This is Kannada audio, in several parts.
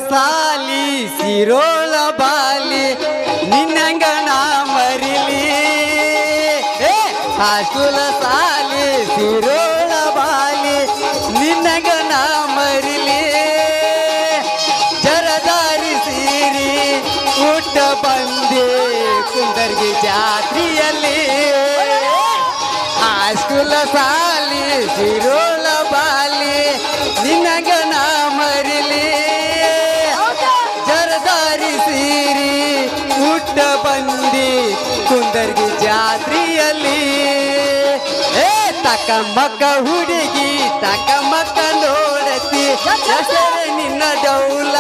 ಸಾಲಿ ಸಿರೋಳ ಬಾಲಿ ನಿನ್ನಂಗ ನಾ ಮರಿಲಿ ಹೈಸ್ಕೂಲ ಸಾಲಿ ಸಿರೋಳ ಬಾಲಿ ನಿನ್ನಂಗ ನಾ ಮರಿಲಿ ಜರದಾರಿ ಸೀರಿ ಊಟ ಬಂದೆ ಕುಂದರ್ಗಿ ಜಾತ್ರೆಯಲ್ಲಿ ಹೈಸ್ಕೂಲ ಸಾಲಿ ಸಿರೋಳ ಬಾಲಿ ನಿನ್ನಂಗ ನಾ ಮರಿಲಿ ಜರದಾರಿ ಸೀರಿ ಊಟ ಬಂದಿ ಕುಂದರ್ಗಿ ಜಾತ್ರೆಯಲ್ಲಿ ತಕ ಮಕ್ಕ ಹುಡುಗಿ ತಕ ಮಕ್ಕ ನೋಡತಿ ನಿನ್ನ ಡೌಲ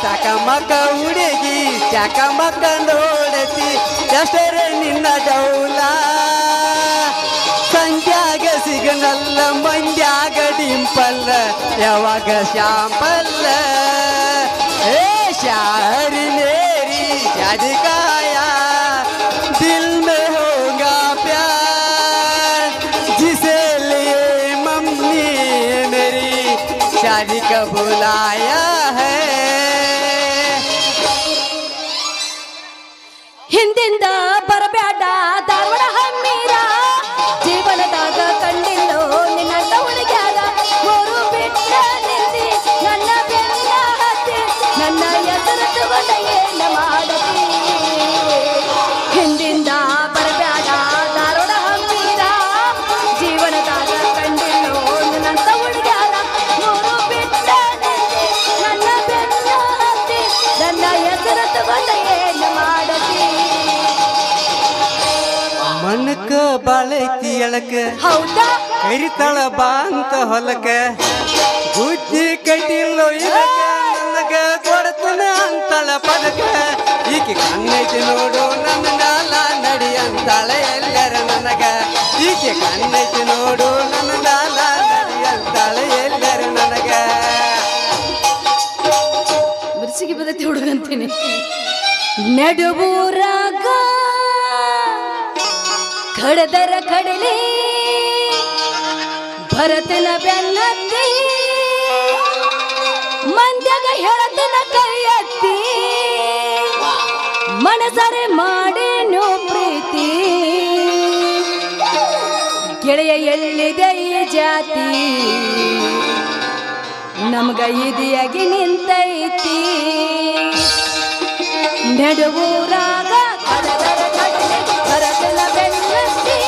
ತಕ ಮಕ್ಕ ಹುಡುಗಿ ತಕ ಮಕ್ಕ ನೋಡತಿ ಹೆಸರೇ ನಿನ್ನ ಡೌಲ ಸಂಧ್ಯಾಗ ಸಿಗನಲ್ಲ ಮಂಡ್ಯಾಗ ಡಿಂಪಲ್ಲ ಯಾವಾಗ ಶಾಂಪಲ್ಲ शारी मेरी शादी का आया दिल में होगा प्यार जिसे लिए मम्मी मेरी शादी का बुलाया है ಹಿಂದಿಂದ ಬರಬೇಡ ಧಾರವಾಡ ಹಮ್ಮೀರ ಜೀವನದಾಗ ಕಂಡಿಲ್ಲೋ ನಿನ್ನ ಹುಡುಗ್ಯಾಗ ಮೂರು ಬಿಟ್ಟ ನಿಂದಿ ನನ್ನ ಬೆನ್ನ ಹತ್ತಿ ನನ್ನ ಎದುರು ತಗೊಂಡ ಏನ ಮಾಡತಿ ಹಿಂದಿಂದ ಬರಬೇಡ ಧಾರವಾಡ ಹಮ್ಮೀರ ಜೀವನದಾಗ ಕಂಡಿಲ್ಲೋ ನಿನ್ನ ಹುಡುಗ್ಯಾಗ ಮೂರು ಬಿಟ್ಟ ನಿಂದಿ ನನ್ನ ಬೆನ್ನ ಹತ್ತಿ ನನ್ನ ಎದುರು ತಗೊಂಡ ಏನ ಮಾಡತಿ ಮನಕ ಬಾಳೈತಿ ಎಳಕ ಹೌದಾ ಕರಿತಾಳ ಬಾ ಅಂತ ಹೊಲಕ ಬುದ್ಧಿ ಕಟ್ಟಿಲ್ಲೋ ಇದಕ್ಕ ನನಗ ಕೊಡ್ತಾನ ಅಂತಾಳ ಪದಕ ಈಕೆ ಕಣ್ಣೈತಿ ನೋಡು ನನ್ನ ನಾಲ ನಡಿ ಅಂತಾಳೆ ಎಲ್ಲರ ನನಗ ಈಕೆ ಕಣ್ಣೈತಿ ನೋಡು ನನ್ನ ನಾಲ ನಡಿ ಅಂತಾಳೆ ಎಲ್ಲರ ನನಗ ಬಿರ್ಸಿಗೆ ಬದತಿ ಹುಡುಗಂತೀನಿ ನಡುವೂರಾಗ ಕಡದರ ಕಡಲಿ ಭರತನ ಬೆನ್ನತ್ತಿ ಮಂದ್ಯಾಗ ಹೇಳತನ ಕೈ ಎತ್ತಿ ಮನಸರೆ ಮಾಡೇನು ಪ್ರೀತಿ ಗೆಳೆಯ ಎಲ್ಲಿದೆ ಈ ಜಾತಿ ನಮಗ ಇದಿಯಾಗಿ ನಿಂತೈತಿ ನಡುವೂರಾಗ ಕಡದರ ಕಡಲಿ ಭರತನ ಬೆನ್ನತ್ತಿ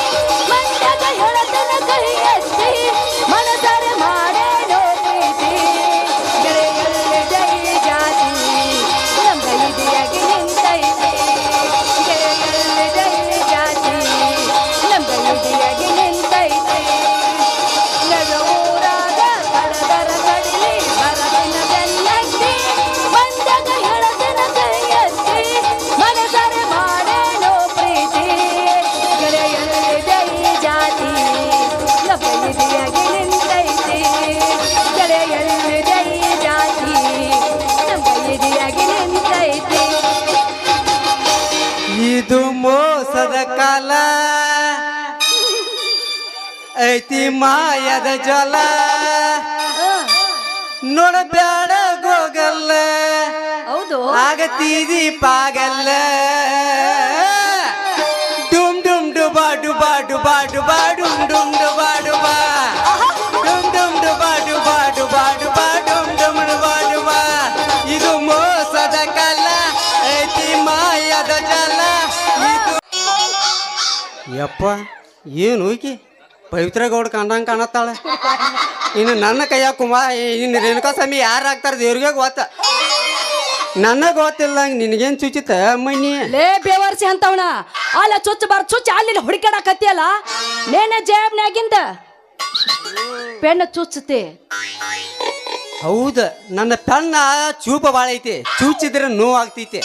ಮಂದ್ಯಾಗ ಹೇಳತನ ಕೈ ಎತ್ತಿ ಮನಸರೆ ಮಾಡೇನೋ ಪ್ರೀತಿ ಗೆಳೆಯಲ್ಲಿದೆ ಈ ಜಾತಿ ನಮ್ಗ ಇದಿಯಾಗಿ ನಿಂತೈತಿ ಗೆಳೆಯಲ್ಲಿದೆ ಈ ಜಾತಿ ನಮ್ಗ ಇದಿಯಾಗಿ ನಿಂತೈತಿ ನಡುವೂರಾಗ ಕಡದರ ಕಡಲಿ ಭರತನ ಬೆನ್ನತ್ತಿ ಮಂದ್ಯಾಗ ಹೇಳತನ ಕೈ ಎತ್ತಿ ಮನಸರೆ ಮಾಡೇನೋ ಪ್ರೀತಿ ಗೆಳೆಯಲ್ಲಿದೆ ಈ ಜಾತಿ ನಮ್ಗ ಇದಿಯಾಗಿ ನಿಂತೈತಿ ಗೆಳೆಯಲ್ಲಿದೆ ಈ ಜಾತಿ ನಮ್ಗ ಇದಿಯಾಗಿ ನಿಂತೈತಿ ಇದು ಮೋಸದ ಕಾಲ ಐತಿ ಮಾಯದ ಜಲ ನೋಡಬ್ಯಾಡ ಗೋಗಲ್ಲ ಹೌದು ಆಗತೀದಿ ಪಾಗಲ್ಲ ಡುಮ್ ಡುಮ್ ಡುಬಾ ಡುಬಾ ಡುಬಾ ಡುಬಾ ಡುಮ್ ಡುಮ್ ಡುಬಾ ಡುಬಾ ಡುಮ್ ಡುಮ್ ಡುಬಾ ಡುಬಾ ಡುಬಾ ಡುಬಾ ಡುಮ್ ಡುಮ್ ಡುಬಾ ಡುಬಾ ಇದು ಮೋಸದ ಕಾಲ ಐತಿ ಮಾಯದ ಜಲ ಇದು ಯಪ್ಪ ಏನು ಈಕಿ ಪವಿತ್ರ ಗೌಡ ಕಂಡಂಗೆ ಕಾಣತ್ತಾಳೆ ಇನ್ನು ನನ್ನ ಕೈಯಾಗ ಇನ್ನು ರೇಣುಕಾ ಸ್ವಾಮಿ ಯಾರು ಆಗ್ತಾರೆ ದೇವ್ರಿಗೆ ಗೊತ್ತ ನನಗೆ ಗೊತ್ತಿಲ್ಲ ನಿನಗೇನು ಚುಚಿತ ಮಣ್ಣಿ ಲೇ ಬೇವರ್ಸಿ ಅಂತವನ ಅಲ್ಲ ಚುಚ್ಚ ಬಾರ್ ಚುಚ್ಚ ಅಲ್ಲಿ ಹುಡುಕಾಡಕತ್ತಿಯಲ್ಲ ನೇನೆ ಜೇಬ್ನ್ಯಾಗಿಂದ ಪೆಣ್ಣ ಚುಚ್ಚತೆ ಹೌದ ನನ್ನ ಪೆಣ್ಣ ಚೂಪ ಭಾಳ ಐತಿ ಚುಚ್ಚಿದ್ರೆ ನೋವು ಆಗ್ತೈತಿ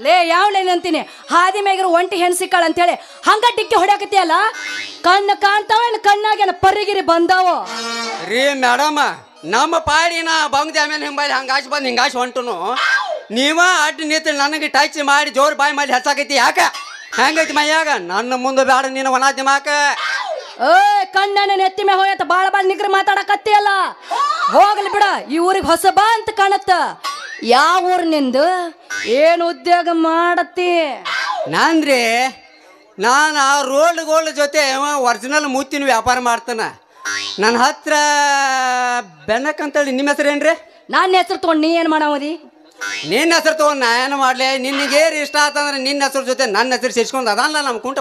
ಲೇ ಯಾವನೇನಂತೀನಿ ಹಾದಿ ಮೇಗರ ಒಂಟಿ ಹೆಣ್ ಸಿಕ್ಕಾಳ ಅಂತೇಳಿ ಹಂಗ ಟಿಕ್ಕಿ ಹೊಡ್ಯಾಕತಿಯಲ್ಲ ಕಣ್ಣು ಕಾಣ್ತಾವೇನು ಕಣ್ಣಾಗೇನ ಪರಿಗಿರಿ ಬಂದಾವ ರೀ ಮೇಡಮ ನಮ್ಮ ಪಾಡಿನ ಬಂಗ್ದ ಆಮೇಲೆ ಹಿಂಬಾಯಿ ಹಂಗಾಶ್ ಬಂದು ಹಿಂಗಾಶ್ ಹೊಂಟುನು ನೀವ ಅಡ್ಡ ನಿಂತು ನನಗೆ ಟಚ್ ಮಾಡಿ ಜೋರ್ ಬಾಯಿ ಮಾಡಿ ಹಚ್ಚಾಕೈತಿ ಯಾಕ ಹೆಂಗೈತಿ ಮೈಯಾಗ ನನ್ನ ಮುಂದೆ ಬೇಡ ನೀನು ಒಣಾತಿ ಮಾಕ ಏ ಕಣ್ಣನ ನೆತ್ತಿ ಮೇ ಹೋಯತ್ತ ಬಾಳ ಬಾಳ ನಿಗ್ರ ಮಾತಾಡಕತ್ತಿಯಲ್ಲ ಹೋಗ್ಲಿ ಬಿಡ, ಈ ಊರಿಗೆ ಹೊಸಬ ಅಂತ ಕಾಣತ್ತ. ಯಾವ ಊರ್ ನಿಂದು? ಏನ್ ಉದ್ಯೋಗ ಮಾಡತ್ತಿ? ನಾನ್ರಿ ನಾನು ಆ ರೋಲ್ಡ್ ಗೋಲ್ಡ್ ಜೊತೆ ಒರಿಜಿನಲ್ ಮುತ್ತಿನ ವ್ಯಾಪಾರ ಮಾಡ್ತಾನ. ನನ್ನ ಹತ್ರ ಬೆನಕ್ ಅಂತೇಳಿ. ನಿಮ್ಮ ಹೆಸರು ಏನ್ರಿ? ನನ್ನ ಹೆಸರು ತಗೊಂಡು ನೀ ಏನ್ ಮಾಡಾವದಿ? ನಿನ್ನ ಹೆಸರು ತಗೊಂಡು ನಾ ಏನು ಮಾಡಲಿ? ನಿನಗೇನು ಇಷ್ಟ ಆತಂದ್ರೆ ನಿನ್ನ ಹೆಸರು ಜೊತೆ ನನ್ನ ಹೆಸರು ಸೇರಿಸ್ಕೊಂಡು ಅದಲ್ಲ ನಮ್ಮ ಕುಂಟ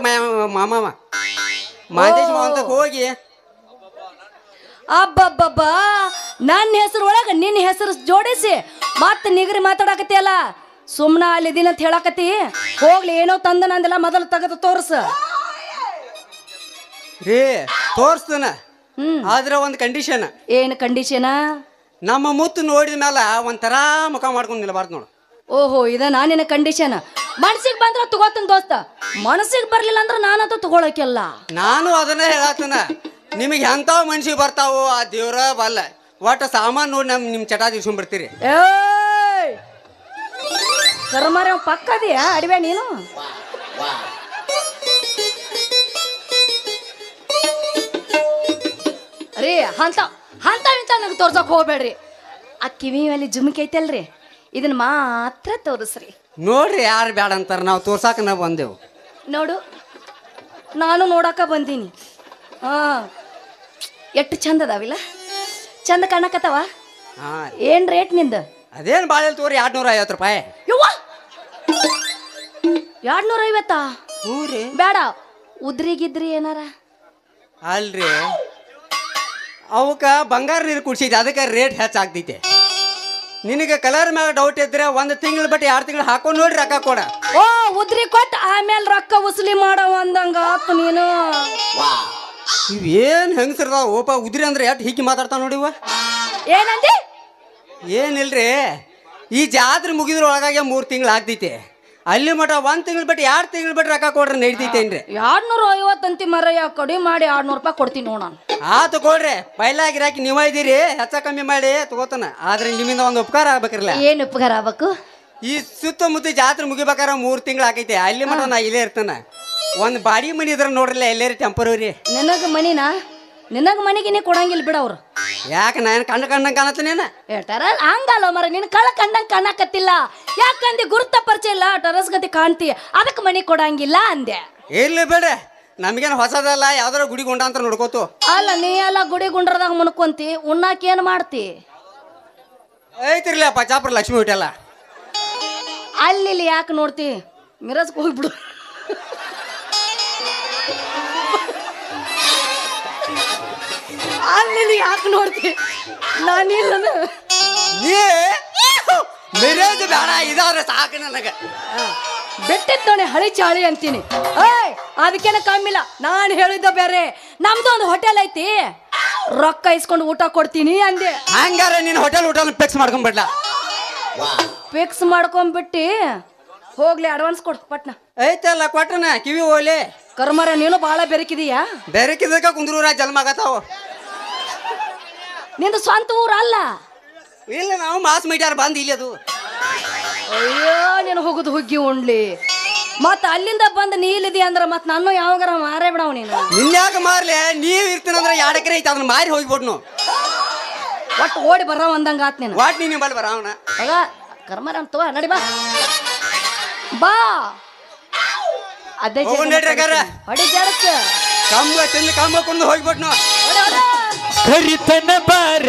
ಮಾಮ ಮಾದೇಶ್ ಅಂತಕ್ಕೆ ಹೋಗಿ. ಅಬ್ಬಬ್ಬಬ್ಬ, ನನ್ನ ಹೆಸರು ಒಳಗ ನಿನ್ನ ಹೆಸರು ಜೋಡಿಸಿ ಮತ್ತೆ ನಿಗರಿ ಮಾತಾಡಕತ್ತಿಯಲ್ಲ. ಸುಮ್ನ ಅಲ್ಲಿ ದಿನ ಅಂತ ಹೇಳಕತ್ತಿ. ಹೋಗ್ಲಿ, ಏನೋ ತಂದ ನಂದಿಲ್ಲ, ಮೊದಲು ತೆಗೆದು ತೋರ್ಸ. ರೀ ತೋರಿಸ್ತಾನ, ಆದ್ರೆ ಒಂದು ಕಂಡೀಷನ್. ಏನು ಕಂಡೀಷನ್? ನಮ್ಮ ಮುತ್ತು ನೋಡಿದ ಮೇಲೆ ಒಂಥರ ಮುಖ ಮಾಡ್ಕೊಂಡು ನಿಲ್ಬಾರ್ದು ನೋಡು. ಓಹೋ, ಇದ ನಾನಿನ ಕಂಡೀಷನ್. ಮನಸ್ಸಿಗೆ ಬಂದ್ರ ತಗೋತನ್ ದೋಸ್ತ, ಮನಸ್ಸಿಗೆ ಬರ್ಲಿಲ್ಲ ಅಂದ್ರೆ ನಾನಂತೂ ತಗೊಳಕಿಲ್ಲ. ನಾನು ಅದನ್ನೇ ಹೇಳತ್ತನ. ನಿಮಗೆ ಎಂಥ ಮನ್ಸಿಗೆ ಬರ್ತಾವೋ ಆ ದೇವ್ರ ಬಲ್ಲ. ಒಟ್ಟು ಸಾಮಾನು ನೋಡಿ ನಿಮ್ಮ ಚಟ ದಿವ್ಸ್ಕೊಂಡ್ಬರ್ತೀರಿ. ಏಯ್ ಕರ್ಮಾರ ಪಕ್ಕದಿಯಾ ಅಡಿವೆ ನೀನು? ರೀ ಅಂತ ಇಂತ ನಂಗೆ ತೋರ್ಸಕ್ ಹೋಗ್ಬೇಡ್ರಿ. ಆ ಕಿವಿ ಮೇಲೆ ಜುಮ್ಕಿ ಐತಲ್ರಿ, ಇದನ್ನ ಮಾತ್ರ ತೋರಿಸ್ರಿ. ನೋಡ್ರಿ, ಯಾರು ಬೇಡ ಅಂತಾರ, ನಾವು ತೋರ್ಸಾಕ ನಾವು ಬಂದೆವು. ನೋಡು, ನಾನು ನೋಡಾಕ ಬಂದೀನಿ. ಹಾ, ಎಷ್ಟು ಚಂದ ಅದಾವಿಲ್ಲ, ಚಂದ ಕಾಣಕತ್ತವ. ಏನ್ ರೇಟ್ ನಿಂದ? ಅದೇನು ಬಾಳೆಲ್ ತೋರಿ 250 ರೂಪಾಯಿ. ಯವ್ವ, 250? ಹ್ಞೂ ರೀ. ಬೇಡ, ಉದ್ರಿಗಿದ್ರಿ ಏನಾರ? ಅಲ್ರಿ, ಅವಕ್ಕೆ ಬಂಗಾರ ನೀರು ಕುಡ್ಸಿದ್ದೆ, ಅದಕ್ಕೆ ರೇಟ್ ಹೆಚ್ಚಾಗ್ತೈತೆ. ನಿನಗೆ ಕಲರ್ ಮ್ಯಾಗ ಡೌಟ್ ಇದ್ರೆ 1 ತಿಂಗಳು ಬಟ್ 2 ತಿಂಗಳು ಹಾಕೊಂಡು ನೋಡಿ ರೊಕ್ಕ ಕೊಡ. ಓ, ಉದ್ರಿ ಕೊಟ್ಟು ಆಮೇಲೆ ರೊಕ್ಕ ವಸೂಲಿ ಮಾಡವ ಅಂದಂಗ ಆತು ನೀನು. ಇವೇನು ಹೆಂಗಸರ್ದ ಓಪ ಉದ್ರಿ ಅಂದ್ರೆ ಎಷ್ಟು ಹೀಗೆ ಮಾತಾಡ್ತಾವ ನೋಡಿವ. ಏನಂದಿ? ಏನಿಲ್ರಿ, ಈ ಜಾತ್ರೆ ಮುಗಿದ್ರ ಒಳಗಾಗಿ 3 ತಿಂಗಳು ಆಗ್ತೈತೆ. ಅಲ್ಲಿ ಮಟ 1 ತಿಂಗಳು ಬಿಟ್ಟು 2 ತಿಂಗಳು ಬಿಟ್ಟು ರೊಕ್ಕ ಕೊಡ್ರಿ ನಡೀತೈತೇನ್ರಿ? 250 ಅಂತಿ ಮರಯ್ಯ, ಕಡಿಮೆ ಮಾಡಿ 200 ರೂಪಾಯಿ ಕೊಡ್ತೀನಿ ನೋಡ. ಆತು ಕೊಡ್ರಿ, ಪೈಲ ಗಿರಾಕಿ ನೀವ ಇದ್ದೀರಿ, ಹೆಚ್ಚ ಕಮ್ಮಿ ಮಾಡಿ ತಗೋತಾನ. ಆದ್ರೆ ನಿಮ್ಮಿಂದ ಒಂದು ಉಪಕಾರ ಆಗ್ಬೇಕ್ರಲ್ಲ. ಏನು ಉಪಕಾರ ಆಗ್ಬೇಕು? ಈ ಸುತ್ತಮುತ್ತ ಜಾತ್ರೆ ಮುಗಿಬೇಕಾರ 3 ತಿಂಗಳು ಆಗೈತೆ. ಅಲ್ಲಿ ಮಟ ನಾ ಇಲ್ಲೇ ಇರ್ತಾನ. ಒಂದು ಬಾಡಿ ಮನಿ ಇದ್ರ ನೋಡ್ರಲ್ಲ, ಎಲ್ಲೇರಿ ಟೆಂಪರರಿ. ನಿನಗ ಮನಿನ? ನಿನಗ ಮನಿಗೆ ನೀ ಕೊಡಂಗಿಲ್ಲ ಬಿಡ ಅವ್ರು. ಯಾಕೆ ನಾನು ಕಂಡಂಗೆ ಕಾಣತ್ತನೇನ? ಟೆರಸ್ ಹಂಗಲ್ಲ ಮರ, ನಿನ್ ಕಳ್ಳ ಕಂಡಂಗೆ ಕಾಣಕತ್ತಿಲ್ಲ. ಯಾಕಂದಿ ಗುರುತ ಪರಿಚಯ ಇಲ್ಲ, ಟೆರಸ್ ಗತಿ ಕಾಣ್ತಿ, ಅದಕ್ಕೆ ಮನಿ ಕೊಡಂಗಿಲ್ಲ ಅಂದೆ. ಇರ್ಲಿ ಬೇಡ, ನಮಗೇನು ಹೊಸದಲ್ಲ, ಯಾವ್ದಾರ ಗುಡಿ ಗುಂಡ ಅಂತ ನೋಡ್ಕೋತು. ಅಲ್ಲ, ನೀ ಎಲ್ಲ ಗುಡಿ ಗುಂಡ್ರದಾಗ ಮುನ್ಕೊಂತಿ, ಉಣ್ಣಾಕ ಏನ್ ಮಾಡ್ತಿ? ಐತಿರ್ಲಿಯಪ್ಪ ಚಾಪ್ರ ಲಕ್ಷ್ಮಿ ಹೋಟೆಲ್ಲ. ಅಲ್ಲಿ ಯಾಕೆ ನೋಡ್ತಿ? ಮಿರಜ್ಗೆ ಹೋಗ್ಬಿಡು. ಅಲ್ಲಿ ಯಾಕೆ ನೋಡ್ತಿ? ನಾನಿಲ್ಲ ನೀ ಮಿರೇಜ್ ಬೇಡ, ಇದಾದ್ರೆ ಸಾಕು ನನಗೆ. ಬೆಟ್ಟಿದ್ ನೋಡಿ ಹಳಿ ಚಾಳಿ ಅಂತೀನಿ. ಏಯ್, ಅದಕ್ಕೇನ ಕಮ್ಮಿಲ್ಲ. ನಾನು ಹೇಳಿದ್ದ ಬೇರೆ, ನಮ್ದು ಒಂದು ಹೋಟೆಲ್ ಐತಿ, ರೊಕ್ಕ ಇಸ್ಕೊಂಡು ಊಟ ಕೊಡ್ತೀನಿ ಅಂದೆ. ಹಂಗಾರ ನೀನು ಹೋಟೆಲ್ ಊಟ ಫಿಕ್ಸ್ ಮಾಡ್ಕೊಂಡ್ಬಿಡ್ಲ. ಫಿಕ್ಸ್ ಮಾಡ್ಕೊಂಡ್ಬಿಟ್ಟಿ ಹೋಗ್ಲಿ, ಅಡ್ವಾನ್ಸ್ ಕೊಡು ಪಟ್ನ. ಐತಲ್ಲ ಕೊಟ್ಟನ ಕಿವಿ ಹೋಗ್ಲಿ. ಕರ್ಮರ, ನೀನು ಬಹಳ ಬೆರಕಿದೀಯಾ. ಬೆರಕಿದಕ್ಕ ಕುಂದ್ರೂರ ಜನ್ಮ ಆಗತ್ತಾವ. ನಿಂದು ಸ್ವಂತ ಊರ ಅಲ್ಲ? ಇಲ್ಲ, ನಾವು ಮಾಸ್ ಮೀಡಿಯಾರ ಬಂದು ಇಲ್ಲಿ ಅದು. ಅಯ್ಯೋ, ನೀನು ಹೋಗುದು ಹುಗ್ಗಿ ಉಣ್ಲಿ. ಮತ್ತ ಅಲ್ಲಿಂದ ಬಂದು ನೀ ಇಲ್ಲಿದಿ ಅಂದ್ರೆ ಮತ್ ನಾನು ಯಾವಾಗಾರ ಮಾರೇ ಬಿಡವ್ ನೀನು. ನಿನ್ಯಾಕ ಮಾರ್ಲೆ? ನೀವ್ ಇರ್ತೀನಂದ್ರೆ 2 ಎಕರೆ ಐತೆ, ಅದನ್ನ ಮಾರಿ ಹೋಗ್ಬಿಡ್ನು. ಒಟ್ಟು ಓಡಿ ಬರೋ ಅಂದಂಗ ಆತ್ ನೀನು. ವಾಟ್ ನೀನು ಬಲ್ ಬರ ಅವನ ಆಗ ಕರ್ಮರ ಅಂತವ, ನಡಿ ಬಾ ಬಾ. ಅದೇ ಹೊಡಿ ಜಾರಕ್ಕ ಕಮ್ಮ ತಿಂದು ಕಮ್ಮ ಕೊಂಡು ಹೋಗ್ಬಿಟ್ನು. ಕರಿತನ ಬಾರ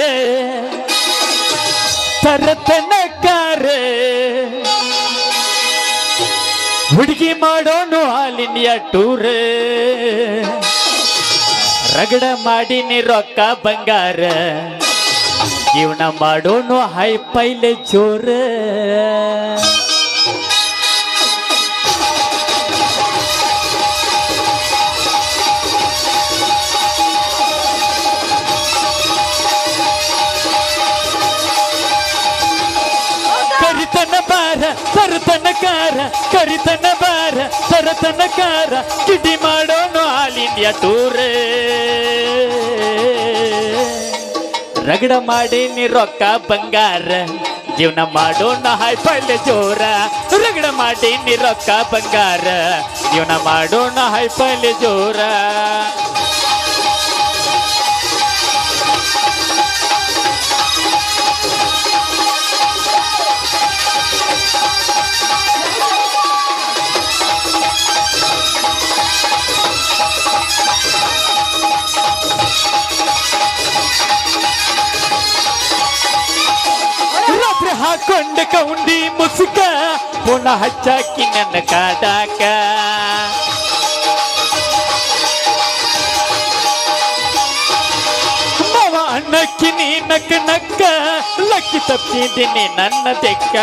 ತರತನ ಕಾರ, ಹುಡುಗಿ ಮಾಡೋನು ಆಲ್ ಇಂಡಿಯಾ ಟೂರ್, ರಗಡ ಮಾಡಿನಿ ರೊಕ್ಕ ಬಂಗಾರ, ಜೀವನ ಮಾಡೋನು ಹೈ ಪೈಲೆ ಜೋರ. ಕರಿತನ ಬಾರ ತರತನ ಕಾರ, ಕರಿತನ ಬಾರ ತರತನ ಕಾರ, ಕಿಡಿ ಮಾಡೋನು ಆಲ್ ಇಂಡಿಯಾ ಟೂರ್, ರಗಡ ಮಾಡೀನಿ ರೊಕ್ಕ ಬಂಗಾರ, ಜೀವನ ಮಾಡೋಣ ಹೈ ಪೈಲೆ ಜೋರ, ರಗಡ ಮಾಡೀನಿ ರೊಕ್ಕ ಬಂಗಾರ, ಜೀವನ ಮಾಡೋಣ ಹೈ ಪೈಲೆ ಜೋರ. ಹಾಕೊಂಡ ಕೌಂಡಿ ಮುಸುಕ ಪುನಃ ಹಚ್ಚಾಕಿ ನನ್ನ ಕಾಡಾಕ ಮಾವ ಅಣ್ಣಕ್ಕಿ ನೀ ನಕ್ಕ ನಕ್ಕ ಲಕ್ಕಿ ತಪ್ಪಿದ್ದೀನಿ ನನ್ನ ತೆಕ್ಕ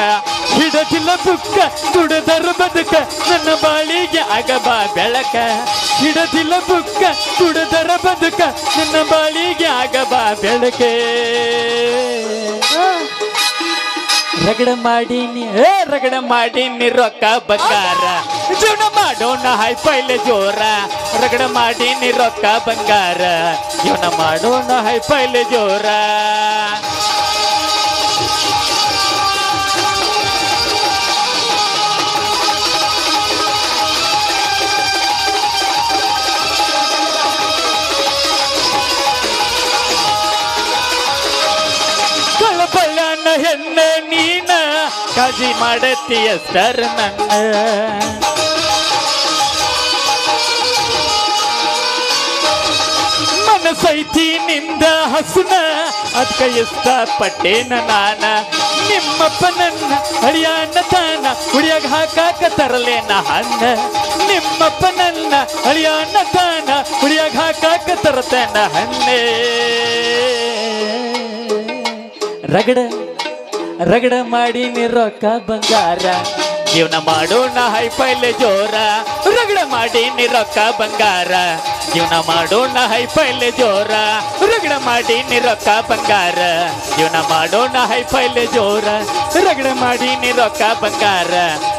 ಹಿಡದಿಲ್ಲ ಬುಕ್ಕ ದುಡದರ ಬದುಕ ನನ್ನ ಬಾಳಿಗೆ ಆಗಬಾ ಬೆಳಕ ಹಿಡದಿಲ್ಲ ಬುಕ್ಕ ದುಡದರ ಬದುಕ ನನ್ನ ಬಾಳಿಗೆ ಆಗಬಾ ಬೆಳಕೆ ರಗಡ ಮಾಡೀನಿ ರೊಕ್ಕ ಬಂಗಾರ ಜೀವನ ಮಾಡೋಣ ಹೈ ಪೈಲೆ ಜೋರ ರಗಡ ಮಾಡೀನಿ ರೊಕ್ಕ ಬಂಗಾರ ಜೀವನ ಮಾಡೋಣ ಹೈ ಪೈಲೆ ಜೋರ ಕಳಬಳ್ಳನ ಹೆಣ್ಣ ನೀನ ಕಾಜಿ ಮಾಡತ್ತೀಯ ಸರ್ ನನ್ನ ಮನಸೈತಿ ನಿಂದ ಹಸುನ ಅದ್ಕ ಇಷ್ಟಪಟ್ಟೇನ ನಾನ ನಿಮ್ಮಪ್ಪ ನನ್ನ ಹಳಿಯನ್ನ ತಾನ ಹುಡಿಯಾಗ ಹಾಕಾಕ ತರಲೇನ ಹಣ್ಣ ನಿಮ್ಮಪ್ಪ ನನ್ನ ಹಳಿಯನ್ನ ತಾನ ಹುಡಿಯಾಗ ಹಾಕಾಕ ತರತೇನ ಹಣ್ಣೆ ರಗಡ ಮಾಡೀನಿ ರೊಕ್ಕ ಬಂಗಾರ ಜೀವನ ಮಾಡೋಣ ಹೈ ಪೈಲೆ ಜೋರ ರಗಡ ಮಾಡೀನಿ ರೊಕ್ಕ ಬಂಗಾರ ಜೀವನ ಮಾಡೋಣ ಹೈ ಪೈಲೆ ಜೋರ ರಗಡ ಮಾಡೀನಿ ರೊಕ್ಕ ಬಂಗಾರ ಜೀವನ ಮಾಡೋಣ ಹೈ ಪೈಲೆ ಜೋರ ರಗಡ ಮಾಡೀನಿ ರೊಕ್ಕ ಬಂಗಾರ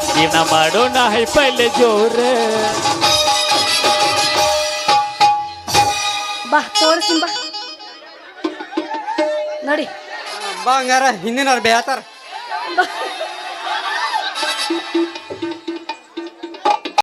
ಜೀವನ ಮಾಡೋಣ ಹೈ ಪೈಲೆ ಜೋರ ಬಾ ತೋರಿಸ್ತೀನಿ ಬಾ ನೋಡಿ ಬಂಗಾರ ಹಿಂದಿನವ್ರು ಬೇತಾರ